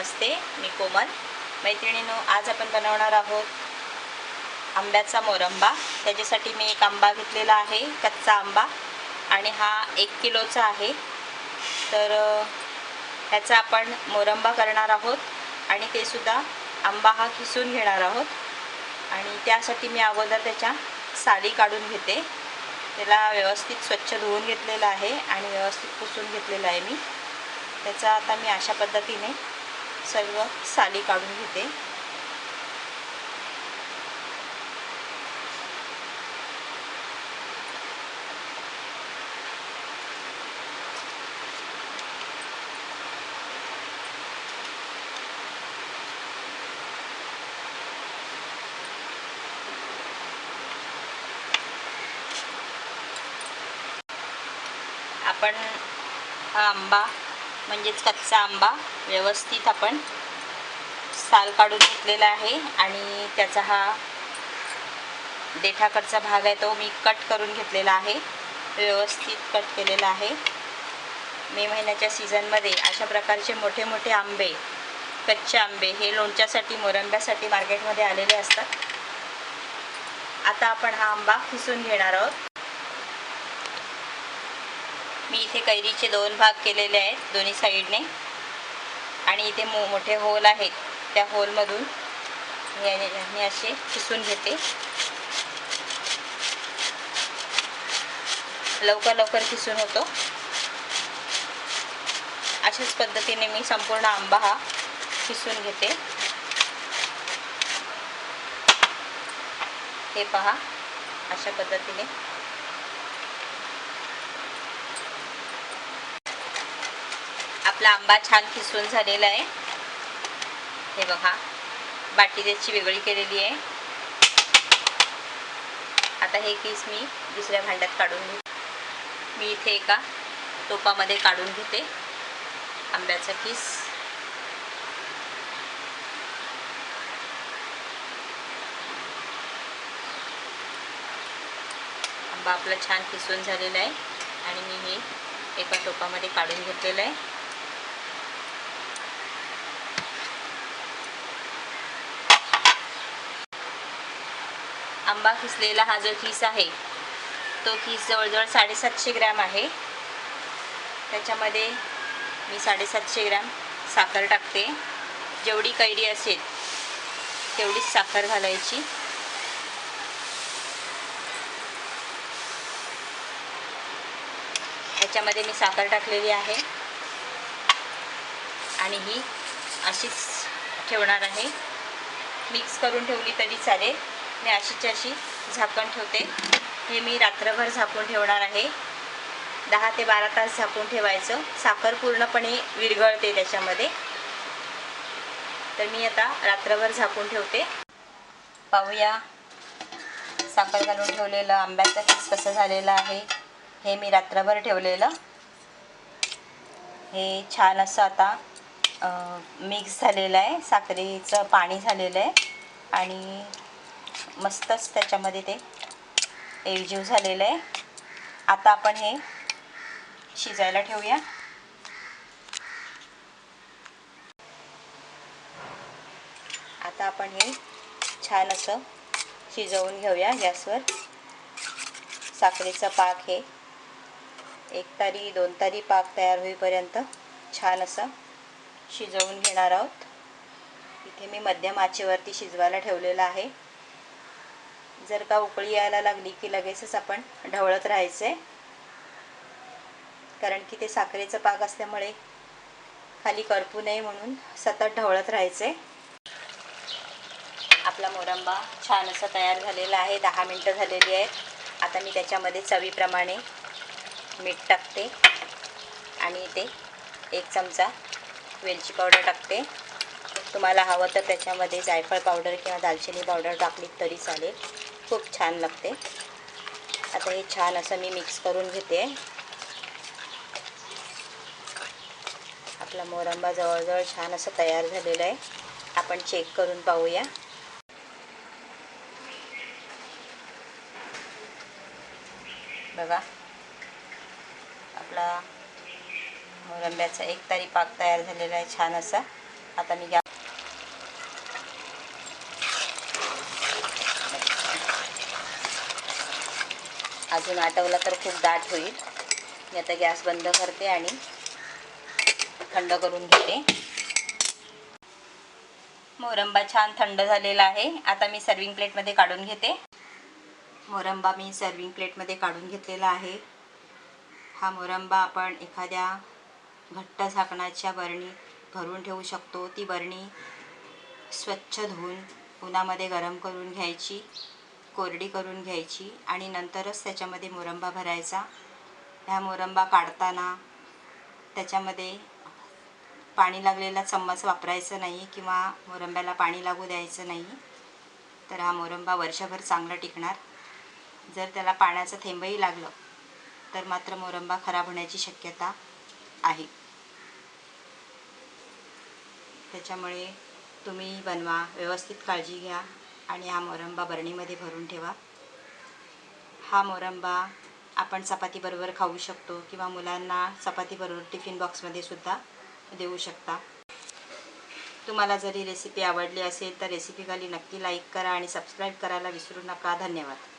नमस्ते, मी कोमल. मैत्रिणींनो, आज आपण बनवणार आहोत आंब्याचा मोरंबा. त्याच्यासाठी मी एक आंबा घेतलेला आहे, कच्चा आंबा, आणि हा 1 किलोचा आहे. तर ह्याचा आपण मोरंबा करणार आहोत आणि ते सुद्धा आंबा हा किसून घेणार आहोत. आणि त्यासाठी मी अगोदर त्याच्या साली काढून घेते. त्याला व्यवस्थित स्वच्छ धुवून घेतलेलं आहे आणि व्यवस्थित पुसून घेतलेलं आहे मी. त्याचा आता मी अशा पद्धतीने सर्व साली काढून घेते. आपण हा आंबा म्हणजेच कच्चा आंबा व्यवस्थित आपण साल काढून घेतलेला आहे आणि त्याचा हा देठाकडचा भाग आहे तो मी कट करून घेतलेला आहे. व्यवस्थित कट केलेला आहे. मे महिन्याच्या सीझनमध्ये अशा प्रकारचे मोठे मोठे आंबे, कच्चे आंबे हे लोणच्यासाठी, मोरंब्यासाठी मार्केटमध्ये आलेले असतात. आता आपण हा आंबा किसून घेणार आहोत. मी इथे कैरीचे 2 भाग केलेले आहेत दोन्ही साईडने, आणि इथे मोठे होल आहेत. त्या होलमधून मी असे किसून घेते. लवकर किसून होतो. अशाच पद्धतीने मी संपूर्ण आंबा हा किसून घेते. हे पहा, अशा पद्धतीने आपला आंबा छान किसून झालेला आहे. हे बघा, बाटी त्याची वेगळी केलेली आहे. आता हे किस मी दुसऱ्या भांड्यात काढून घेते. मी इथे एका टोपामध्ये काढून घेते आंब्याचा किस. आंबा आपला छान किसून झालेला आहे आणि मी हे एका टोपामध्ये काढून घेतलेलं आहे. आंबा किसलेला हा जो किस आहे तो किस जवळजवळ 750 ग्रॅम आहे. त्याच्यामध्ये मी 750 ग्रॅम साखर टाकते. जेवढी कैरी असेल तेवढीच साखर घालायची. त्याच्यामध्ये मी साखर टाकलेली आहे आणि ही अशीच ठेवणार आहे. मिक्स करून ठेवली तरी चालेल. मी अशीच अशी झाकण ठेवते. हे मी रात्रभर झाकून ठेवणार आहे. 10 ते 12 तास झाकून ठेवायचं. साखर पूर्णपणे विरघळते त्याच्यामध्ये. तर मी आता रात्रभर झाकून ठेवते. पाहूया साखर घालून ठेवलेलं आंब्याचं किस कसं झालेलं आहे. हे मी रात्रभर ठेवलेलं. हे छान असं आता मिक्स झालेलं आहे. साखरेचं पाणी झालेलं आहे आणि मस्तच त्याच्यामध्ये ते एकजीव झालेलं आहे. आता आपण हे शिजायला ठेवूया. आता आपण हे छान असं शिजवून घेऊया गॅसवर. साखरेचा पाक हे 1 तारी 2 तारी पाक तयार होईपर्यंत छान असं शिजवून घेणार आहोत. इथे मी मध्यम आचेवरती शिजवायला ठेवलेलं आहे. जर का उकळी यायला लागली की लगेचच आपण ढवळत राहायचे, कारण की ते साखरेचं पाक असल्यामुळे खाली करपू नये म्हणून सतत ढवळत राहायचे. आपला मोरंबा छान असा तयार झालेला आहे. 10 मिनटं झालेली आहेत. आता मी त्याच्यामध्ये चवीप्रमाणे मीठ टाकते आणि इथे 1 चमचा वेलची पावडर टाकते. तुम्हाला हवं तर त्याच्यामध्ये जायफळ पावडर किंवा दालचिनी पावडर टाकली तरी चालेल. खूप छान लागते. आता हे छान असं मी मिक्स करून घेते. आपला मोरंबा जवळजवळ छान असं तयार झालेला आहे. आपण चेक करून पाहूया. बघा, आपला मोरंब्याचा 1 तारी पाक तयार झालेला आहे छान असा. आता मी अजून आटवला तर खूप दाट होईल. मी आता गॅस बंद करते आणि थंड करून घेते. मोरंबा छान थंड झालेला आहे. आता मी सर्विंग प्लेटमध्ये काढून घेते. मोरंबा मी सर्विंग प्लेटमध्ये काढून घेतलेला आहे. हा मोरंबा आपण एखाद्या घट्ट झाकणाच्या बरणीत भरून ठेवू शकतो. ती बरणी स्वच्छ धुवून उन्हामध्ये गरम करून घ्यायची, कोरडी करून घ्यायची आणि नंतरच त्याच्यामध्ये मोरंबा भरायचा. ह्या मोरंबा काढताना त्याच्यामध्ये पाणी लागलेला चम्मच वापरायचं नाही किंवा मोरंब्याला पाणी लागू द्यायचं नाही. तर हा मोरंबा वर्षभर चांगला टिकणार. जर त्याला पाण्याचं थेंबही लागलं तर मात्र मोरंबा खराब होण्याची शक्यता आहे. त्याच्यामुळे तुम्ही बनवा, व्यवस्थित काळजी घ्या आणि हा मोरंबा बरणीमध्ये भरून ठेवा. हा मोरंबा आपण चपातीबरोबर खाऊ शकतो किंवा मुलांना चपातीबरोबर टिफिन बॉक्समध्ये सुद्धा देऊ शकता. तुम्हाला जरी रेसिपी आवडली असेल तर रेसिपीखाली नक्की लाईक करा आणि सबस्क्राईब करायला विसरू नका. धन्यवाद.